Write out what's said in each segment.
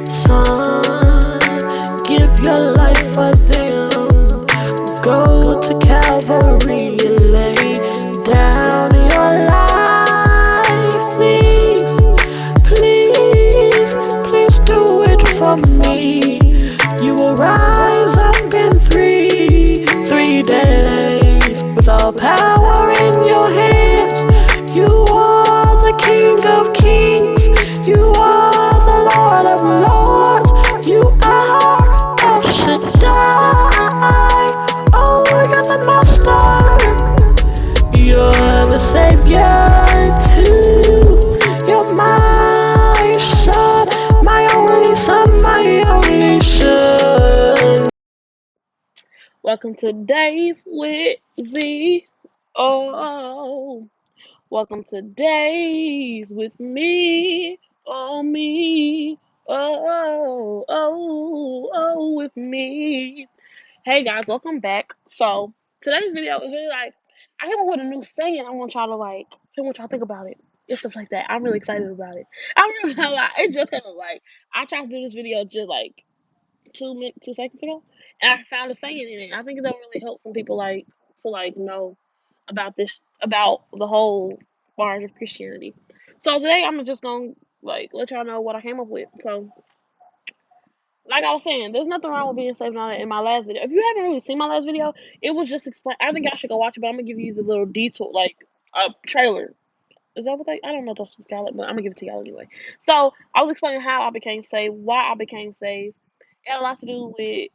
Son, give your life for them. Go to Calvary and lay down your life. Please, please, please do it for me. You will rise up in three days with all power in your hands. You are the King of Kings. You are the Lord of Lords. You are El Shaddai. Oh, you're the Master. You're the Savior too. You're my son, my only son, my only son. Welcome to Days with Z. Oh, welcome to Days with me. Oh, me. Oh, with me. Hey guys, welcome back. So today's video is really like I came up with a new saying. I want y'all to tell me what y'all think about it and stuff like that. I'm really excited about it. I'm really not like it just kind of like I tried to do this video just like 2 seconds ago, and I found a saying in it. I think that'll really help some people to know about about the whole part of Christianity. So today I'm just gonna let y'all know what I came up with. So like I was saying, there's nothing wrong with being saved on it in my last video. If you haven't really seen my last video, it was just explain. I think y'all should go watch it, but I'm gonna give you the little detour, trailer. Is that what they? I don't know if that's what they call it, but I'm gonna give it to y'all anyway. So I was explaining how I became saved, why I became saved. It had a lot to do with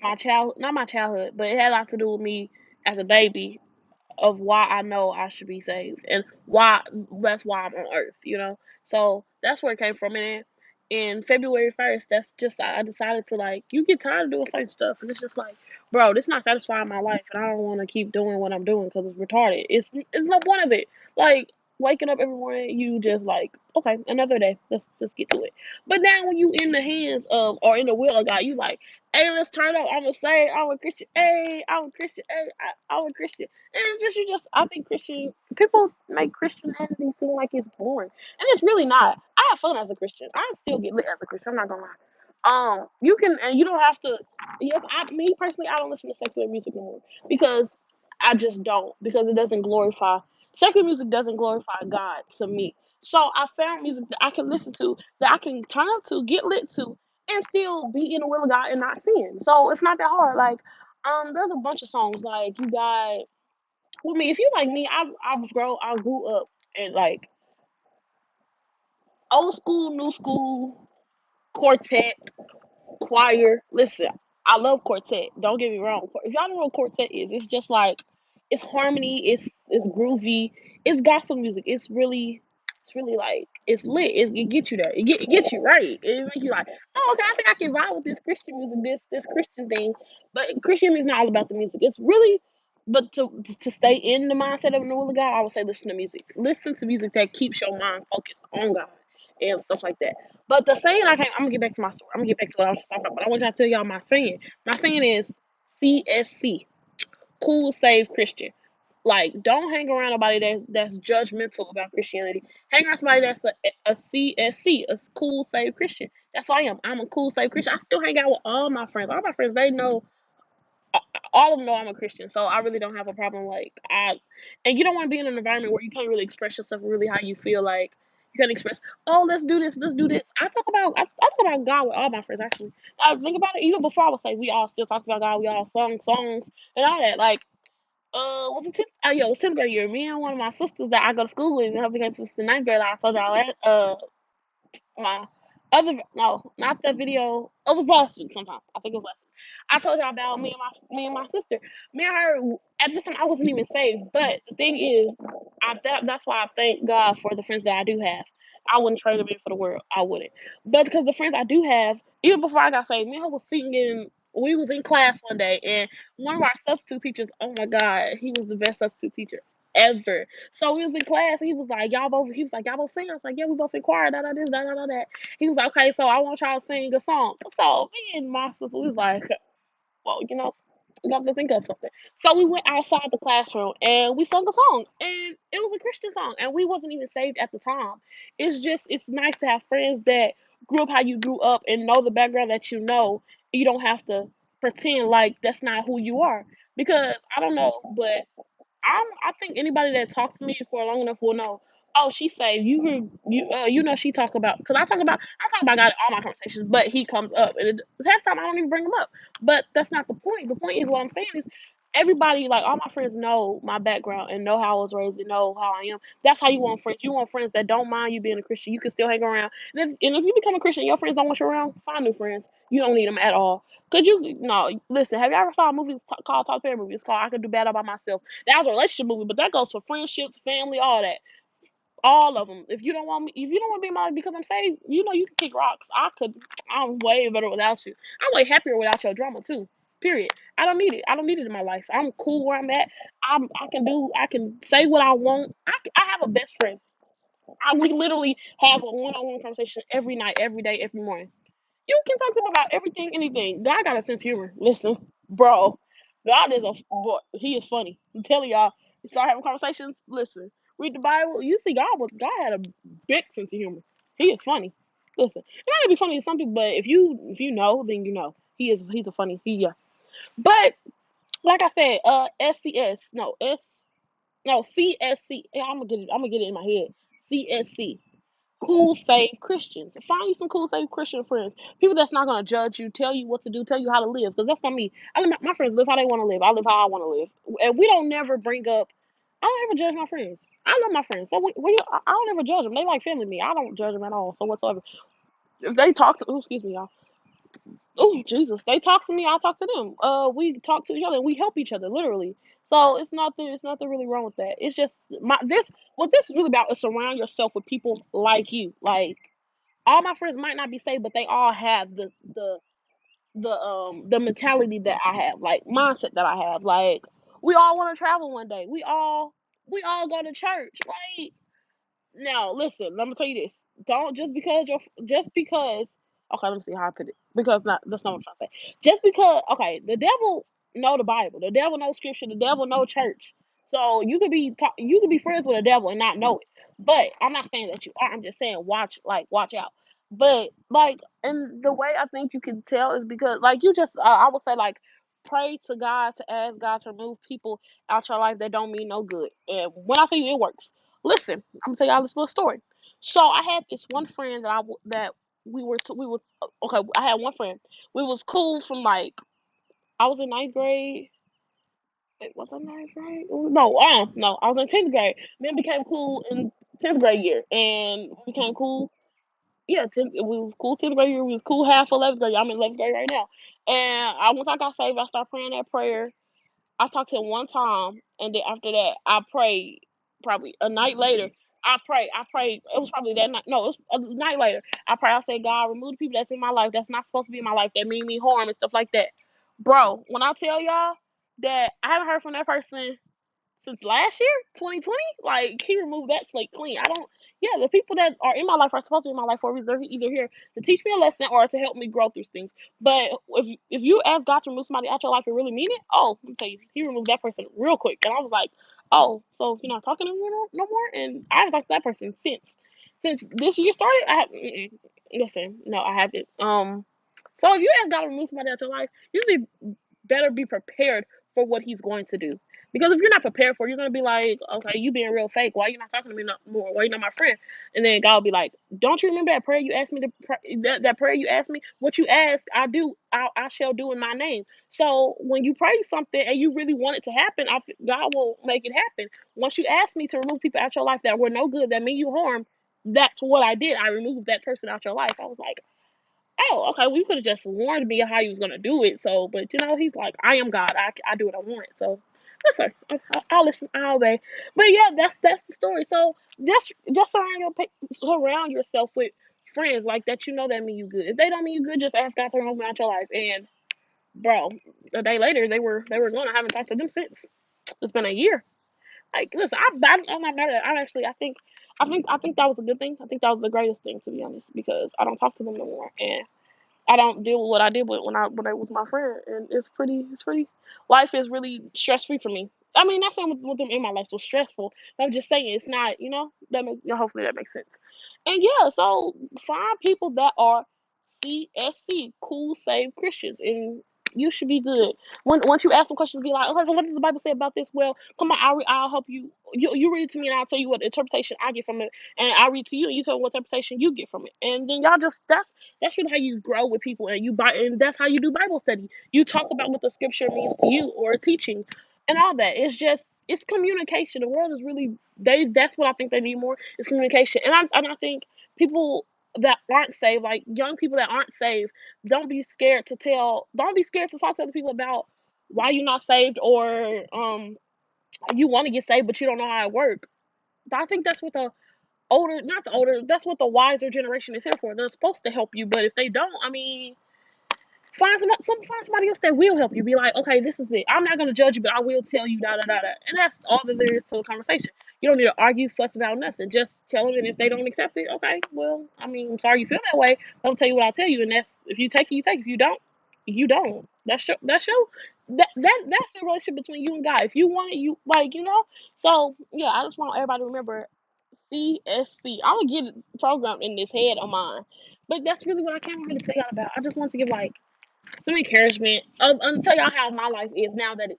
my child, not my childhood, but it had a lot to do with me as a baby of why I know I should be saved and why that's why I'm on earth. So that's where it came from. And in February 1st, that's just I decided to you get tired of doing certain stuff, and it's just like, bro, this not satisfying my life, and I don't want to keep doing what I'm doing because it's retarded. It's no point of it. Like waking up every morning, you just okay, another day. Let's get to it. But now when you in the hands of or in the will of God, you like, hey, let's turn up. I'm a say I'm a Christian. Hey, I'm a Christian. Hey, I'm a Christian. And I think people make Christianity seem like it's boring, and it's really not. I have fun as a Christian. I still get lit as a Christian. I'm not gonna lie. You can, and you don't have to. Yes, me personally, I don't listen to secular music anymore because I just don't because it doesn't glorify. Secular music doesn't glorify God to me. So I found music that I can listen to, that I can turn up to, get lit to, and still be in the will of God and not sin. So it's not that hard. There's a bunch of songs you got. Well, me, if you like me, I grew up in old school, new school, quartet, choir. Listen, I love quartet. Don't get me wrong. If y'all don't know what quartet is, it's just it's harmony. It's groovy. It's gospel music. It's really it's lit. It gets you there. It gets you right. It makes you like, oh, okay, I think I can vibe with this Christian music, this Christian thing. But Christianity is not all about the music. It's really, but to stay in the mindset of the will of God, I would say listen to music. Listen to music that keeps your mind focused on God and stuff like that. But the saying I'm gonna get back to my story. I'm gonna get back to what I was just talking about. But I want y'all to tell y'all my saying. My saying is CSC, cool, safe Christian. Don't hang around nobody that's judgmental about Christianity. Hang around somebody that's a CSC, a cool, safe Christian. That's who I am. I'm a cool, safe Christian. I still hang out with all my friends. All my friends, they know, all of them know I'm a Christian. So I really don't have a problem. And you don't want to be in an environment where you can't really express yourself really how you feel. You can express, oh, let's do this, let's do this. I talk about God with all my friends actually. I think about it even before I was saved. We all still talked about God. We all sung songs and all that. Was it 10th? It was 10th grade year. Me and one of my sisters that I go to school with, and her became sister 9th grade. I told y'all that. My other no, not that video. It was last week sometime. I think it was last week. I told y'all about me and my sister. Me and her at this time I wasn't even saved. But the thing is, that's why I thank God for the friends that I do have. I wouldn't trade them in for the world. I wouldn't. But because the friends I do have, even before I got saved, me and her was singing. We was in class one day, and one of our substitute teachers. Oh my God, he was the best substitute teacher ever. So we was in class, and he was like, y'all both sing. I was like, yeah, we both in choir, da da this, da da da that. He was like, okay, so I want y'all to sing a song. So me and my sister we was like, well, we got to think of something. So we went outside the classroom and we sung a song, and it was a Christian song, and we wasn't even saved at the time. It's nice to have friends that grew up how you grew up and know the background that you know. You don't have to pretend like that's not who you are. Because I don't know, but I think anybody that talks to me for long enough will know. Oh, she saved. You know she talk about because I talk about God in all my conversations, but he comes up and half the time I don't even bring him up. But that's not the point. The point is what I'm saying is everybody like all my friends know my background and know how I was raised and know how I am. That's how you want friends. You want friends that don't mind you being a Christian. You can still hang around. And if you become a Christian, and your friends don't want you around. Find new friends. You don't need them at all. Could you no listen? Have you ever saw a movie called Top Perry movie? It's called I Could Do Bad All by Myself. That was a relationship movie, but that goes for friendships, family, all that. All of them. If you don't want me, if you don't want to be in my life because I'm saved, you know you can kick rocks. I'm way better without you. I'm way happier without your drama too. Period. I don't need it. I don't need it in my life. I'm cool where I'm at. I can say what I want. I have a best friend. We literally have a one-on-one conversation every night, every day, every morning. You can talk to him about everything, anything. God got a sense of humor. Listen, bro, God is a boy. He is funny. I'm telling y'all. You start having conversations. Listen, read the Bible. You see, God had a big sense of humor. He is funny. Listen, it might not be funny to some people, but if you know, then you know. He's a funny. Yeah. But like I said, SCS no S no CSC. Yeah, I'm gonna get it in my head. CSC, cool, safe Christians. Find you some cool, safe Christian friends. People that's not gonna judge you, tell you what to do, tell you how to live. Because that's not me. My friends live how they want to live. I live how I want to live, and we don't never bring up. I don't ever judge my friends. I love my friends, so I don't ever judge them. They like family to me. I don't judge them at all. So whatsoever. If they talk to, excuse me, y'all. Oh Jesus, they talk to me. I talk to them. We talk to each other. And we help each other, literally. So it's nothing really wrong with that. It's just what this is really about is surround yourself with people like you, like all my friends might not be saved, but they all have the mentality that I have, like mindset that I have. Like we all want to travel one day. We all go to church. Like now, listen, let me tell you this. Don't just because okay, let me see how I put it. Because not that's not what I'm trying to say. Just because okay, the devil know the Bible, the devil knows scripture, the devil know church. So you could be friends with the devil and not know it. But I'm not saying that you are. I'm just saying watch out. But like and the way I think you can tell is because like you just I would say like pray to God to ask God to remove people out your life that don't mean no good. And when I tell you it works. Listen, I'm gonna tell y'all this little story. So I had this one friend that we were okay. I had one friend. We was cool from like I was in ninth grade. Wait, was I ninth grade? No, no, I was in 10th grade. Then became cool in 10th grade year, and we became cool. Yeah, we was cool 10th grade year. We was cool half 11th grade. I'm in 11th grade right now. And once I got saved, I started praying that prayer. I talked to him one time, and then after that, I prayed. Probably a night later, I prayed. I prayed. It was probably that night. No, it was a night later. I prayed. I said, God, remove the people that's in my life that's not supposed to be in my life that mean me harm and stuff like that. Bro, when I tell y'all that I haven't heard from that person since last year, 2020. Like he removed that slate clean. I don't. Yeah, the people that are in my life are supposed to be in my life for a reason. They're either here to teach me a lesson or to help me grow through things. But if you ask God to remove somebody out your life and really mean it, oh, let me tell you, He removed that person real quick. And I was like, oh, so you're not talking to me no more? And I haven't talked to that person since this year started. I have listen, no, I haven't. So if you ask God to remove somebody out your life, usually better be prepared for what he's going to do. Because if you're not prepared for it, you're gonna be like, okay, you being real fake. Why you not talking to me no more? Why you not my friend? And then God will be like, don't you remember that prayer you asked me to that prayer you asked me? What you asked, I do. I shall do in my name. So when you pray something and you really want it to happen, God will make it happen. Once you ask me to remove people out your life that were no good, that mean you harm, that's what I did. I removed that person out your life. I was like, oh, okay. Well, you could have just warned me how you was gonna do it. So, but he's like, I am God. I do what I want. So, yes, sir. I'll listen. I'll obey. But yeah, that's the story. So just surround yourself with friends like that. You know that mean you good. If they don't mean you good, just ask God to remove them out your life. And bro, a day later they were gone. I haven't talked to them since. It's been a year. Like, listen, I'm not mad at it. I think that was a good thing. I think that was the greatest thing to be honest, because I don't talk to them no more, and I don't deal with what I did with when I was my friend, and it's pretty. Life is really stress free for me. I mean, not saying with them in my life was stressful. But I'm just saying it's not, that hopefully that makes sense. And yeah, so find people that are CSC, cool, saved Christians, and you should be good. Once you ask them questions, be like, okay, so what does the Bible say about this? Well, come on, I'll help you. You read it to me, and I'll tell you what interpretation I get from it, and I read to you, and you tell me what interpretation you get from it, and then y'all just that's really how you grow with people, and and that's how you do Bible study. You talk about what the scripture means to you, or teaching, and all that. It's communication. The world is really that's what I think they need more is communication. And I think people that aren't saved, like young people that aren't saved, don't be scared to talk to other people about why you're not saved, or you want to get saved but you don't know how it works. I think that's what the older not the older that's what the wiser generation is here for. They're supposed to help you, but if they don't, I mean, find somebody else that will help you. Be like, okay, this is it. I'm not gonna judge you, but I will tell you da da da da. And that's all that there is to the conversation. You don't need to argue, fuss about nothing. Just tell them, and if they don't accept it, okay, well, I mean, I'm sorry you feel that way. I'll tell you what I'll tell you, and that's if you take it, you take it. If you don't, you don't. That's the relationship between you and God. If you want it, you So yeah, I just want everybody to remember CSC. I'm gonna get it programmed in this head of mine. But that's really what I came here to tell y'all about. I just want to give like some encouragement. I'll tell y'all how my life is now that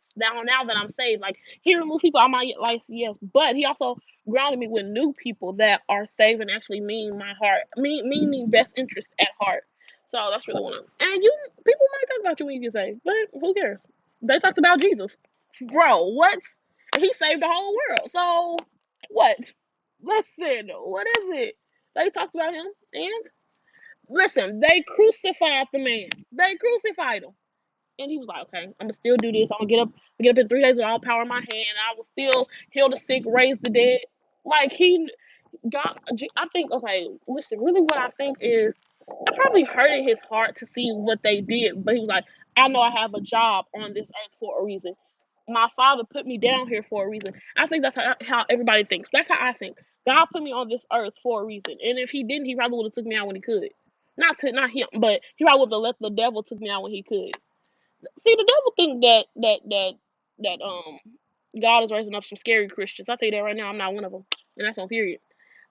I'm saved. Like he removed people out of my life, yes, but he also grounded me with new people that are saved and actually mean my heart, mean me best interest at heart. So that's really what I'm. And people might talk about you when you get saved, but who cares? They talked about Jesus, bro. What? He saved the whole world. So what? Listen, what is it? They talked about him, and listen, they crucified the man. They crucified him. And he was like, okay, I'm gonna still do this. I'm gonna get up in 3 days with all power in my hand. I will still heal the sick, raise the dead. Like he God, I think, okay, listen, really what I think is it probably hurted his heart to see what they did, but he was like, I know I have a job on this earth for a reason. My father put me down here for a reason. I think that's how everybody thinks. That's how I think. God put me on this earth for a reason. And if he didn't, he probably would have took me out when he could. Not him, but he probably would have let the devil took me out when he could. See, the devil think that God is raising up some scary Christians. I'll tell you that right now. I'm not one of them, and that's on period.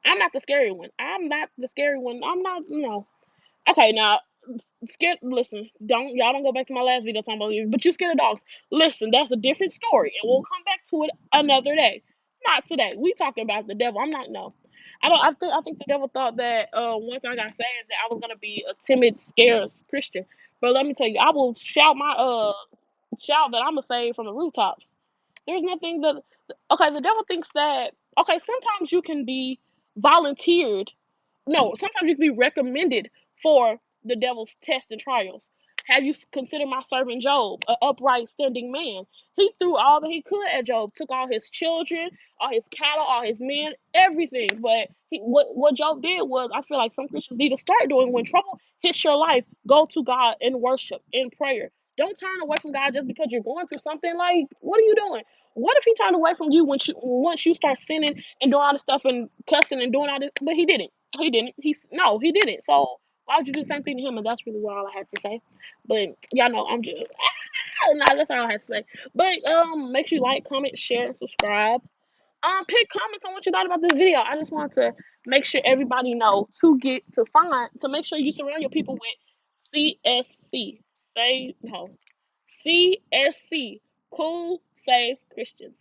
I'm not the scary one. I'm not the scary one. I'm not. Okay, now scared. Listen, don't go back to my last video talking about you, but you scared of dogs. Listen, that's a different story, and we'll come back to it another day. Not today. We talking about the devil. I'm not. No. I don't. I think the devil thought that once I got saved that I was gonna be a timid, scared Christian. But let me tell you, I will shout that I'm a saved from the rooftops. There's nothing that okay, the devil thinks that okay, sometimes you can be volunteered. No, sometimes you can be recommended for the devil's tests and trials. Have you considered my servant Job, an upright, standing man? He threw all that he could at Job, took all his children, all his cattle, all his men, everything. But what Job did was, I feel like some Christians need to start doing when trouble hits your life. Go to God in worship, in prayer. Don't turn away from God just because you're going through something. Like, what are you doing? What if he turned away from you once you start sinning and doing all this stuff and cussing and doing all this? But he didn't. He didn't. He didn't. So why would you do the same thing to him? And that's really what all I had to say. But y'all know I'm just that's all I had to say. But make sure you like, comment, share, and subscribe. Pick comments on what you thought about this video. I just want to make sure everybody know to make sure you surround your people with CSC. Say no. CSC. Cool, safe Christians.